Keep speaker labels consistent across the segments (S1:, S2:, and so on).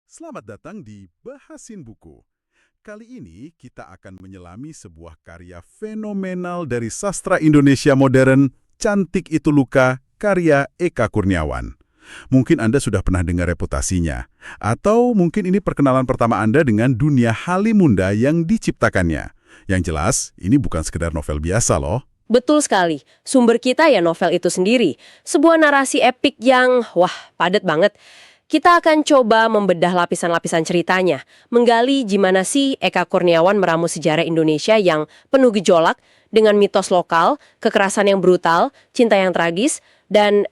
S1: Selamat datang di Bahasin Buku. Kali ini kita akan menyelami sebuah karya fenomenal dari sastra Indonesia modern, Cantik Itu Luka, karya Eka Kurniawan. Mungkin Anda sudah pernah dengar reputasinya, atau mungkin ini perkenalan pertama Anda dengan dunia Halimunda yang diciptakannya. Yang jelas, ini bukan sekedar novel biasa loh.
S2: Betul sekali. Sumber kita ya novel itu sendiri. Sebuah narasi epik yang, padat banget. Kita akan coba membedah lapisan-lapisan ceritanya, menggali gimana sih Eka Kurniawan meramu sejarah Indonesia yang penuh gejolak dengan mitos lokal, kekerasan yang brutal, cinta yang tragis, dan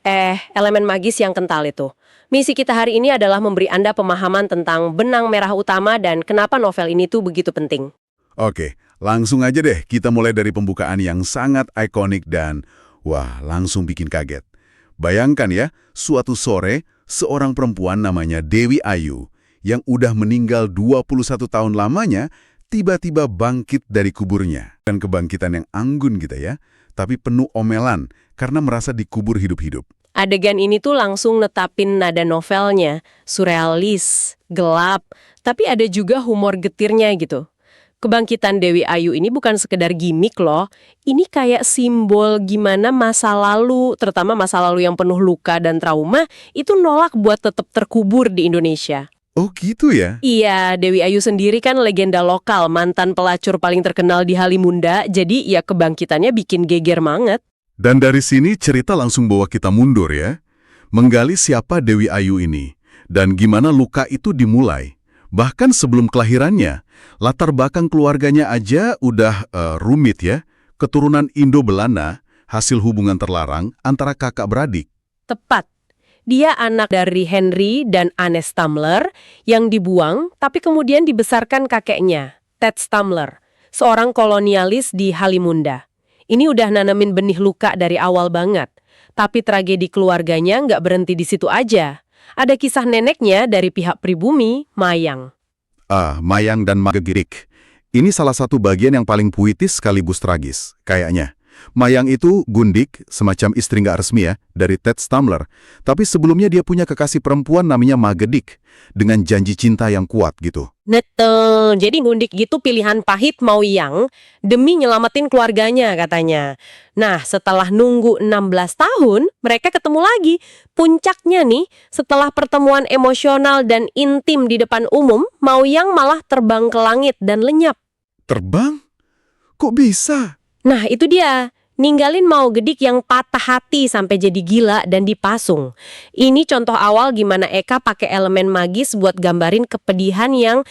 S2: elemen magis yang kental itu. Misi kita hari ini adalah memberi Anda pemahaman tentang benang merah utama dan kenapa novel ini tuh begitu penting.
S1: Oke, langsung aja deh kita mulai dari pembukaan yang sangat ikonik dan, langsung bikin kaget. Bayangkan ya, suatu sore, seorang perempuan namanya Dewi Ayu, yang udah meninggal 21 tahun lamanya, tiba-tiba bangkit dari kuburnya. Dan kebangkitan yang anggun gitu ya, tapi penuh omelan, karena merasa dikubur hidup-hidup.
S2: Adegan ini tuh langsung netapin nada novelnya, surrealis, gelap, tapi ada juga humor getirnya gitu. Kebangkitan Dewi Ayu ini bukan sekedar gimmick loh, ini kayak simbol gimana masa lalu, terutama masa lalu yang penuh luka dan trauma, itu nolak buat tetap terkubur di Indonesia.
S1: Oh gitu ya?
S2: Iya, Dewi Ayu sendiri kan legenda lokal, mantan pelacur paling terkenal di Halimunda, jadi ya kebangkitannya bikin geger banget.
S1: Dan dari sini cerita langsung bawa kita mundur ya, menggali siapa Dewi Ayu ini, dan gimana luka itu dimulai. Bahkan sebelum kelahirannya, latar belakang keluarganya aja udah rumit ya. Keturunan Indo-Belanda, hasil hubungan terlarang antara kakak beradik.
S2: Tepat. Dia anak dari Henry dan Anne Stamler yang dibuang, tapi kemudian dibesarkan kakeknya, Ted Stamler, seorang kolonialis di Halimunda. Ini udah nanamin benih luka dari awal banget. Tapi tragedi keluarganya nggak berhenti di situ aja. Ada kisah neneknya dari pihak pribumi, Mayang.
S1: Mayang dan Magegirik. Ini salah satu bagian yang paling puitis sekaligus tragis, kayaknya. Mayang itu gundik, semacam istri nggak resmi ya, dari Ted Stamler. Tapi sebelumnya dia punya kekasih perempuan namanya Magedik, dengan janji cinta yang kuat gitu.
S2: Betul, jadi gundik gitu pilihan pahit Mauyang demi nyelamatin keluarganya katanya. Nah, setelah nunggu 16 tahun, mereka ketemu lagi. Puncaknya nih, setelah pertemuan emosional dan intim di depan umum, Mauyang malah terbang ke langit dan lenyap.
S1: Terbang? Kok bisa?
S2: Nah, itu dia. Ninggalin Magedik yang patah hati sampai jadi gila dan dipasung. Ini contoh awal gimana Eka pakai elemen magis buat gambarin kepedihan yang,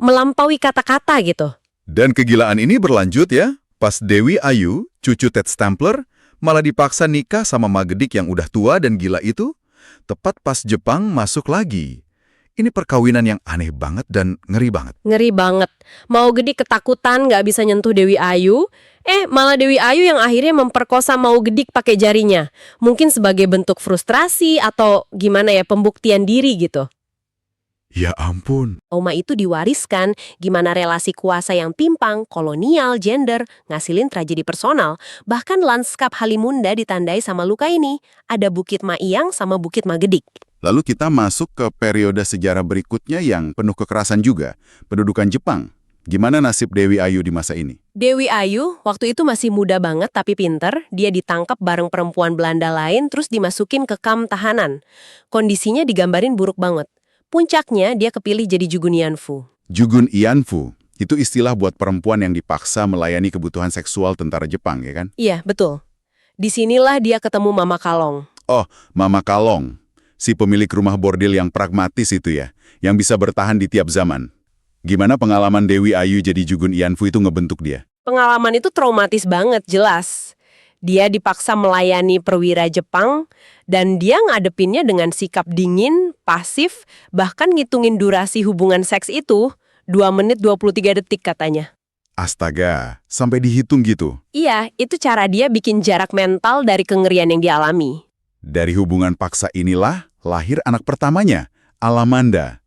S2: melampaui kata-kata gitu.
S1: Dan kegilaan ini berlanjut ya, pas Dewi Ayu, cucu Ted Stamler, malah dipaksa nikah sama Magedik yang udah tua dan gila itu, tepat pas Jepang masuk lagi. Ini perkawinan yang aneh banget dan ngeri banget.
S2: Ngeri banget. Magedik ketakutan nggak bisa nyentuh Dewi Ayu, malah Dewi Ayu yang akhirnya memperkosa Magedik pakai jarinya. Mungkin sebagai bentuk frustrasi atau gimana ya, pembuktian diri gitu.
S1: Ya ampun.
S2: Trauma itu diwariskan, gimana relasi kuasa yang timpang, kolonial, gender, ngasilin tragedi personal. Bahkan lanskap Halimunda ditandai sama luka ini. Ada Bukit Maiyang sama Bukit Magedik.
S1: Lalu kita masuk ke periode sejarah berikutnya yang penuh kekerasan juga, pendudukan Jepang. Gimana nasib Dewi Ayu di masa ini?
S2: Dewi Ayu waktu itu masih muda banget tapi pinter. Dia ditangkap bareng perempuan Belanda lain terus dimasukin ke kamp tahanan. Kondisinya digambarin buruk banget. Puncaknya dia kepilih jadi Jugun Yanfu.
S1: Jugun Yanfu, itu istilah buat perempuan yang dipaksa melayani kebutuhan seksual tentara Jepang, ya kan?
S2: Iya, betul. Disinilah dia ketemu Mama Kalong.
S1: Oh, Mama Kalong. Si pemilik rumah bordil yang pragmatis itu ya, yang bisa bertahan di tiap zaman. Gimana pengalaman Dewi Ayu jadi Jugun Yanfu itu ngebentuk dia?
S2: Pengalaman itu traumatis banget, jelas. Dia dipaksa melayani perwira Jepang, dan dia ngadepinnya dengan sikap dingin, pasif, bahkan ngitungin durasi hubungan seks itu, 2 menit 23 detik katanya.
S1: Astaga, sampai dihitung gitu?
S2: Iya, itu cara dia bikin jarak mental dari kengerian yang dialami.
S1: Dari hubungan paksa inilah lahir anak pertamanya, Alamanda.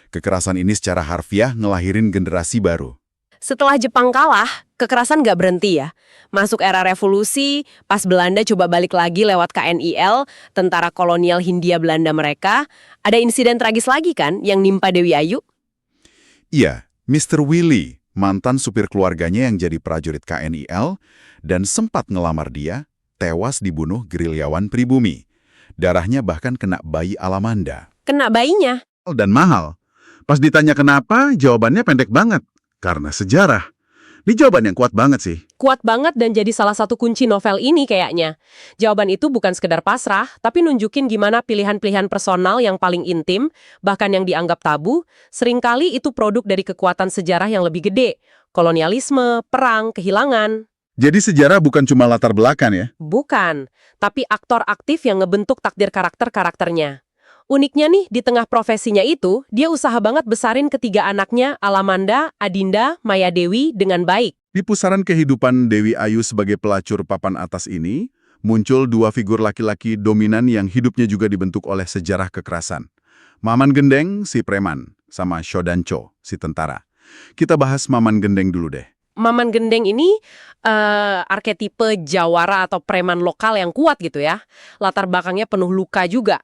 S1: Kekerasan ini secara harfiah ngelahirin generasi baru.
S2: Setelah Jepang kalah, Kekerasan nggak berhenti ya. Masuk era revolusi, pas Belanda coba balik lagi lewat KNIL, tentara kolonial Hindia Belanda mereka, ada insiden tragis lagi kan yang nimpa Dewi Ayu?
S1: Iya, Mr. Willy, mantan supir keluarganya yang jadi prajurit KNIL dan sempat ngelamar dia, tewas dibunuh gerilyawan pribumi. Darahnya bahkan kena bayi Alamanda.
S2: Kena bayinya.
S1: Dan mahal. Pas ditanya kenapa, jawabannya pendek banget. Karena sejarah. Ini jawaban yang kuat banget sih.
S2: Kuat banget dan jadi salah satu kunci novel ini kayaknya. Jawaban itu bukan sekedar pasrah, tapi nunjukin gimana pilihan-pilihan personal yang paling intim, bahkan yang dianggap tabu, seringkali itu produk dari kekuatan sejarah yang lebih gede. Kolonialisme, perang, kehilangan.
S1: Jadi sejarah bukan cuma latar belakang ya?
S2: Bukan, tapi aktor aktif yang ngebentuk takdir karakter-karakternya. Uniknya nih, di tengah profesinya itu, dia usaha banget besarin ketiga anaknya, Alamanda, Adinda, Maya Dewi, dengan baik.
S1: Di pusaran kehidupan Dewi Ayu sebagai pelacur papan atas ini, muncul dua figur laki-laki dominan yang hidupnya juga dibentuk oleh sejarah kekerasan. Maman Gendeng, si preman, sama Shodancho, si tentara. Kita bahas Maman Gendeng dulu deh.
S2: Maman Gendeng ini arketipe jawara atau preman lokal yang kuat gitu ya. Latar belakangnya penuh luka juga.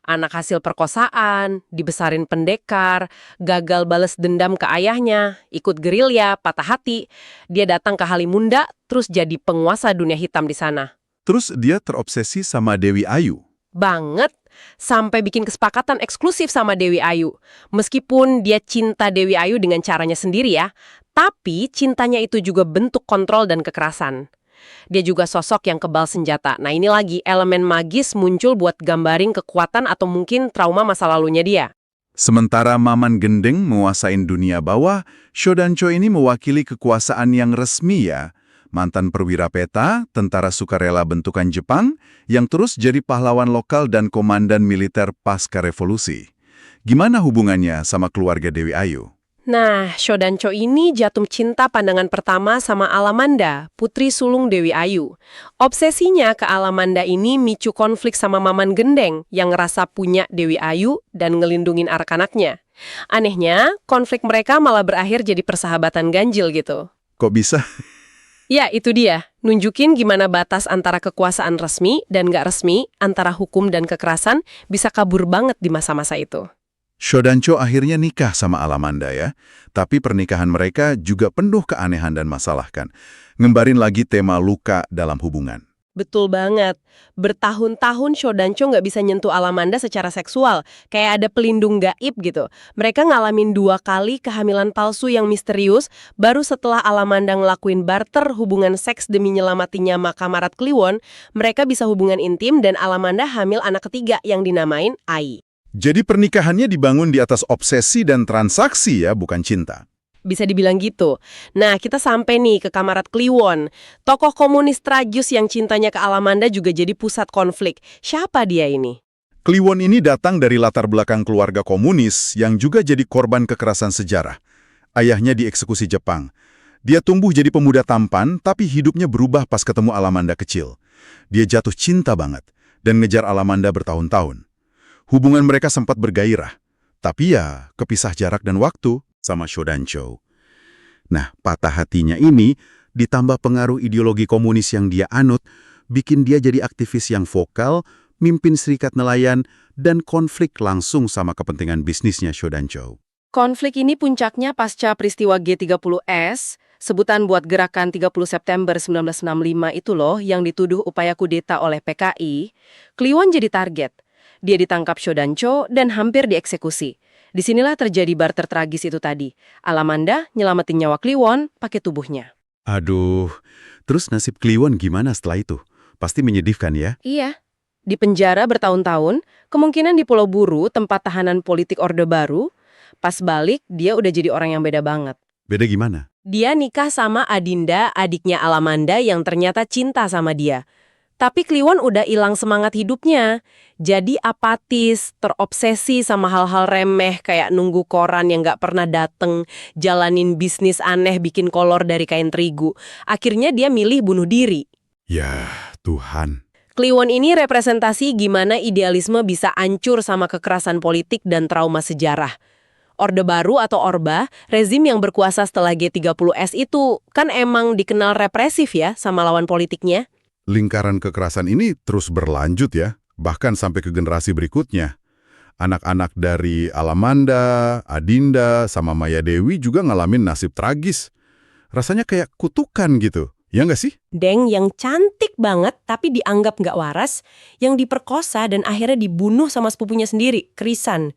S2: Anak hasil perkosaan, dibesarin pendekar, gagal balas dendam ke ayahnya, ikut gerilya, patah hati. Dia datang ke Halimunda, terus jadi penguasa dunia hitam di sana.
S1: Terus dia terobsesi sama Dewi Ayu.
S2: Banget, sampai bikin kesepakatan eksklusif sama Dewi Ayu. Meskipun dia cinta Dewi Ayu dengan caranya sendiri ya, tapi cintanya itu juga bentuk kontrol dan kekerasan. Dia juga sosok yang kebal senjata. Nah ini lagi, elemen magis muncul buat gambarin kekuatan atau mungkin trauma masa lalunya dia.
S1: Sementara Maman Gendeng menguasain dunia bawah, Shodancho ini mewakili kekuasaan yang resmi ya. Mantan perwira peta, tentara sukarela bentukan Jepang, yang terus jadi pahlawan lokal dan komandan militer pasca revolusi. Gimana hubungannya sama keluarga Dewi Ayu?
S2: Nah, Shodancho ini jatuh cinta pandangan pertama sama Alamanda, putri sulung Dewi Ayu. Obsesinya ke Alamanda ini micu konflik sama Maman Gendeng yang ngerasa punya Dewi Ayu dan ngelindungin anak-anaknya. Anehnya, konflik mereka malah berakhir jadi persahabatan ganjil gitu.
S1: Kok bisa?
S2: Ya, itu dia. Nunjukin gimana batas antara kekuasaan resmi dan nggak resmi, antara hukum dan kekerasan, bisa kabur banget di masa-masa itu.
S1: Shodancho akhirnya nikah sama Alamanda ya, tapi pernikahan mereka juga penuh keanehan dan masalah kan. Ngembarin lagi tema luka dalam hubungan.
S2: Betul banget. Bertahun-tahun Shodancho nggak bisa nyentuh Alamanda secara seksual, kayak ada pelindung gaib gitu. Mereka ngalamin 2 kali kehamilan palsu yang misterius, baru setelah Alamanda ngelakuin barter hubungan seks demi nyelamatinya Makamarat Kliwon, mereka bisa hubungan intim dan Alamanda hamil anak ketiga yang dinamain Ai.
S1: Jadi pernikahannya dibangun di atas obsesi dan transaksi ya, bukan cinta.
S2: Bisa dibilang gitu. Nah, kita sampai nih ke Kamarat Kliwon. Tokoh komunis Trajus yang cintanya ke Alamanda juga jadi pusat konflik. Siapa dia ini?
S1: Kliwon ini datang dari latar belakang keluarga komunis yang juga jadi korban kekerasan sejarah. Ayahnya dieksekusi Jepang. Dia tumbuh jadi pemuda tampan, tapi hidupnya berubah pas ketemu Alamanda kecil. Dia jatuh cinta banget dan ngejar Alamanda bertahun-tahun. Hubungan mereka sempat bergairah, tapi ya kepisah jarak dan waktu sama Shodancho. Nah, patah hatinya ini ditambah pengaruh ideologi komunis yang dia anut, bikin dia jadi aktivis yang vokal, mimpin serikat nelayan, dan konflik langsung sama kepentingan bisnisnya Shodancho.
S2: Konflik ini puncaknya pasca peristiwa G30S, sebutan buat gerakan 30 September 1965 itu loh yang dituduh upaya kudeta oleh PKI. Kliwon jadi target. Dia ditangkap Shodancho dan hampir dieksekusi. Disinilah terjadi barter tragis itu tadi. Alamanda nyelamatin nyawa Kliwon pakai tubuhnya.
S1: Aduh, terus nasib Kliwon gimana setelah itu? Pasti menyedihkan ya?
S2: Iya. Di penjara bertahun-tahun, kemungkinan di Pulau Buru, tempat tahanan politik Orde Baru, pas balik dia udah jadi orang yang beda banget.
S1: Beda gimana?
S2: Dia nikah sama Adinda, adiknya Alamanda yang ternyata cinta sama dia. Tapi Kliwon udah hilang semangat hidupnya. Jadi apatis, terobsesi sama hal-hal remeh kayak nunggu koran yang nggak pernah dateng, jalanin bisnis aneh bikin kolor dari kain terigu. Akhirnya dia milih bunuh diri.
S1: Ya, Tuhan.
S2: Kliwon ini representasi gimana idealisme bisa hancur sama kekerasan politik dan trauma sejarah. Orde Baru atau Orba, rezim yang berkuasa setelah G30S itu kan emang dikenal represif ya sama lawan politiknya.
S1: Lingkaran kekerasan ini terus berlanjut ya, bahkan sampai ke generasi berikutnya. Anak-anak dari Alamanda, Adinda, sama Maya Dewi juga ngalamin nasib tragis. Rasanya kayak kutukan gitu, ya nggak sih?
S2: Deng yang cantik banget tapi dianggap nggak waras, yang diperkosa dan akhirnya dibunuh sama sepupunya sendiri, Krisan.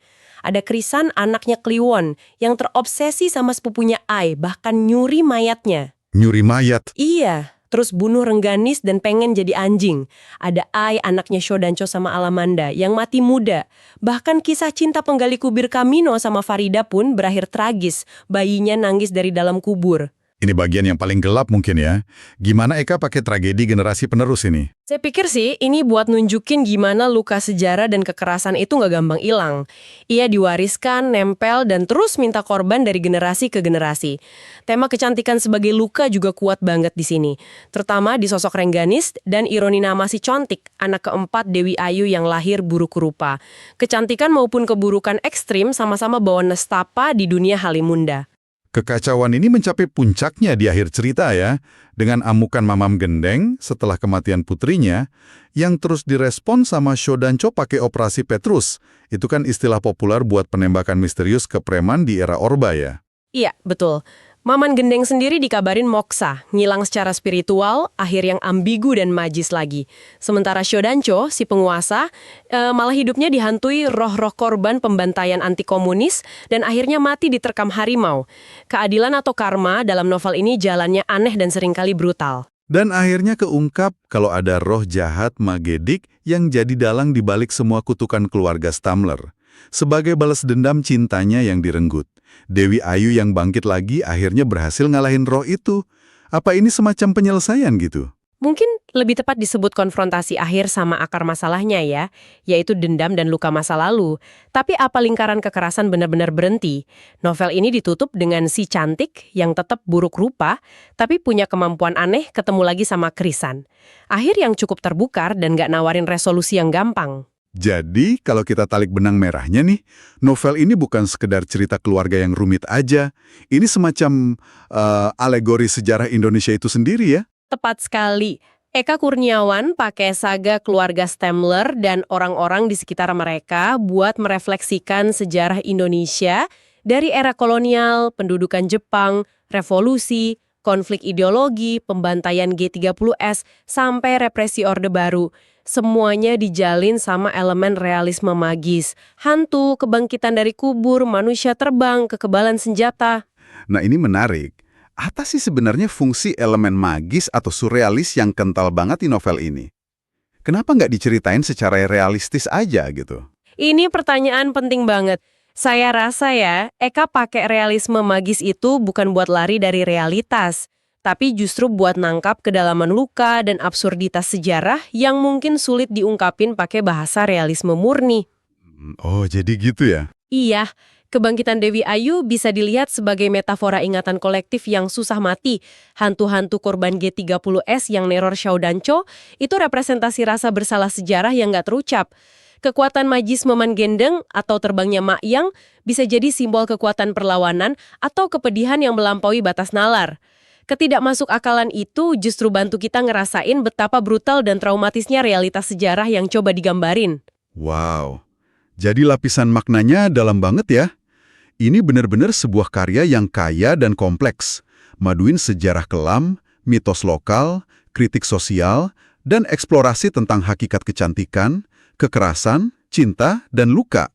S2: Ada Krisan anaknya Kliwon yang terobsesi sama sepupunya Ai, bahkan nyuri mayatnya.
S1: Nyuri mayat.
S2: Iya, terus bunuh Rengganis dan pengen jadi anjing. Ada Ai anaknya Shodancho sama Alamanda yang mati muda. Bahkan kisah cinta penggali kubur Kamino sama Farida pun berakhir tragis, bayinya nangis dari dalam kubur.
S1: Ini bagian yang paling gelap mungkin ya. Gimana Eka pakai tragedi generasi penerus ini?
S2: Saya pikir sih ini buat nunjukin gimana luka sejarah dan kekerasan itu nggak gampang hilang. Ia diwariskan, nempel, dan terus minta korban dari generasi ke generasi. Tema kecantikan sebagai luka juga kuat banget di sini. Terutama di sosok Rengganis dan ironi nama si Contik, anak keempat Dewi Ayu yang lahir buruk rupa. Kecantikan maupun keburukan ekstrim sama-sama bawa nestapa di dunia Halimunda.
S1: Kekacauan ini mencapai puncaknya di akhir cerita ya, dengan amukan Mamam Gendeng setelah kematian putrinya, yang terus direspon sama Shodancho pakai operasi Petrus. Itu kan istilah populer buat penembakan misterius ke preman di era Orba ya.
S2: Iya, betul. Maman Gendeng sendiri dikabarin moksa, ngilang secara spiritual, akhir yang ambigu dan majis lagi. Sementara Shodancho, si penguasa, malah hidupnya dihantui roh-roh korban pembantaian anti-komunis dan akhirnya mati diterkam harimau. Keadilan atau karma dalam novel ini jalannya aneh dan seringkali brutal.
S1: Dan akhirnya keungkap kalau ada roh jahat Magedik yang jadi dalang dibalik semua kutukan keluarga Stamler. Sebagai balas dendam cintanya yang direnggut, Dewi Ayu yang bangkit lagi akhirnya berhasil ngalahin roh itu. Apa ini semacam penyelesaian gitu?
S2: Mungkin lebih tepat disebut konfrontasi akhir sama akar masalahnya ya, yaitu dendam dan luka masa lalu. Tapi apa lingkaran kekerasan benar-benar berhenti? Novel ini ditutup dengan si cantik yang tetap buruk rupa, tapi punya kemampuan aneh ketemu lagi sama Krisan. Akhir yang cukup terbuka dan nggak nawarin resolusi yang gampang.
S1: Jadi, kalau kita tarik benang merahnya nih, novel ini bukan sekedar cerita keluarga yang rumit aja. Ini semacam alegori sejarah Indonesia itu sendiri ya.
S2: Tepat sekali. Eka Kurniawan pakai saga keluarga Stamler dan orang-orang di sekitar mereka buat merefleksikan sejarah Indonesia dari era kolonial, pendudukan Jepang, revolusi, konflik ideologi, pembantaian G30S, sampai represi Orde Baru. Semuanya dijalin sama elemen realisme magis. Hantu, kebangkitan dari kubur, manusia terbang, kekebalan senjata.
S1: Nah ini menarik. Apa sih sebenarnya fungsi elemen magis atau surrealis yang kental banget di novel ini? Kenapa nggak diceritain secara realistis aja gitu?
S2: Ini pertanyaan penting banget. Saya rasa ya, Eka pakai realisme magis itu bukan buat lari dari realitas, tapi justru buat nangkap kedalaman luka dan absurditas sejarah yang mungkin sulit diungkapin pakai bahasa realisme murni.
S1: Oh, jadi gitu ya?
S2: Iya, kebangkitan Dewi Ayu bisa dilihat sebagai metafora ingatan kolektif yang susah mati. Hantu-hantu korban G30S yang neror Shodancho itu representasi rasa bersalah sejarah yang nggak terucap. Kekuatan magis Maman Gendeng atau terbangnya Mak Yang bisa jadi simbol kekuatan perlawanan atau kepedihan yang melampaui batas nalar. Ketidakmasuk akalan itu justru bantu kita ngerasain betapa brutal dan traumatisnya realitas sejarah yang coba digambarin.
S1: Wow, jadi lapisan maknanya dalam banget ya. Ini benar-benar sebuah karya yang kaya dan kompleks. Maduin sejarah kelam, mitos lokal, kritik sosial, dan eksplorasi tentang hakikat kecantikan, kekerasan, cinta, dan luka.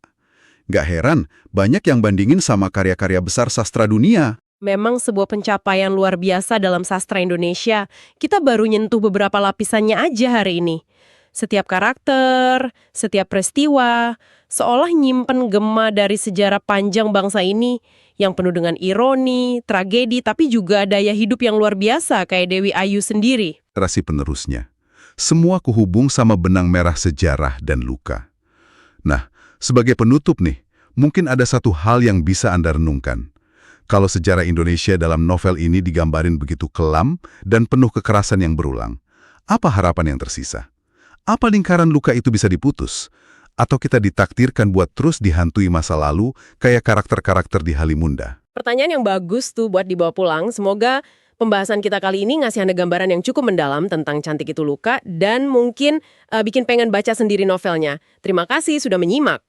S1: Gak heran, banyak yang bandingin sama karya-karya besar sastra dunia.
S2: Memang sebuah pencapaian luar biasa dalam sastra Indonesia. Kita baru nyentuh beberapa lapisannya aja hari ini. Setiap karakter, setiap peristiwa, seolah nyimpen gema dari sejarah panjang bangsa ini yang penuh dengan ironi, tragedi, tapi juga daya hidup yang luar biasa kayak Dewi Ayu sendiri.
S1: Generasi penerusnya. Semua kehubung sama benang merah sejarah dan luka. Nah, sebagai penutup nih, mungkin ada satu hal yang bisa Anda renungkan. Kalau sejarah Indonesia dalam novel ini digambarin begitu kelam dan penuh kekerasan yang berulang, apa harapan yang tersisa? Apa lingkaran luka itu bisa diputus? Atau kita ditakdirkan buat terus dihantui masa lalu kayak karakter-karakter di Halimunda?
S2: Pertanyaan yang bagus tuh buat dibawa pulang. Semoga pembahasan kita kali ini ngasih Anda gambaran yang cukup mendalam tentang Cantik Itu Luka dan mungkin bikin pengen baca sendiri novelnya. Terima kasih sudah menyimak.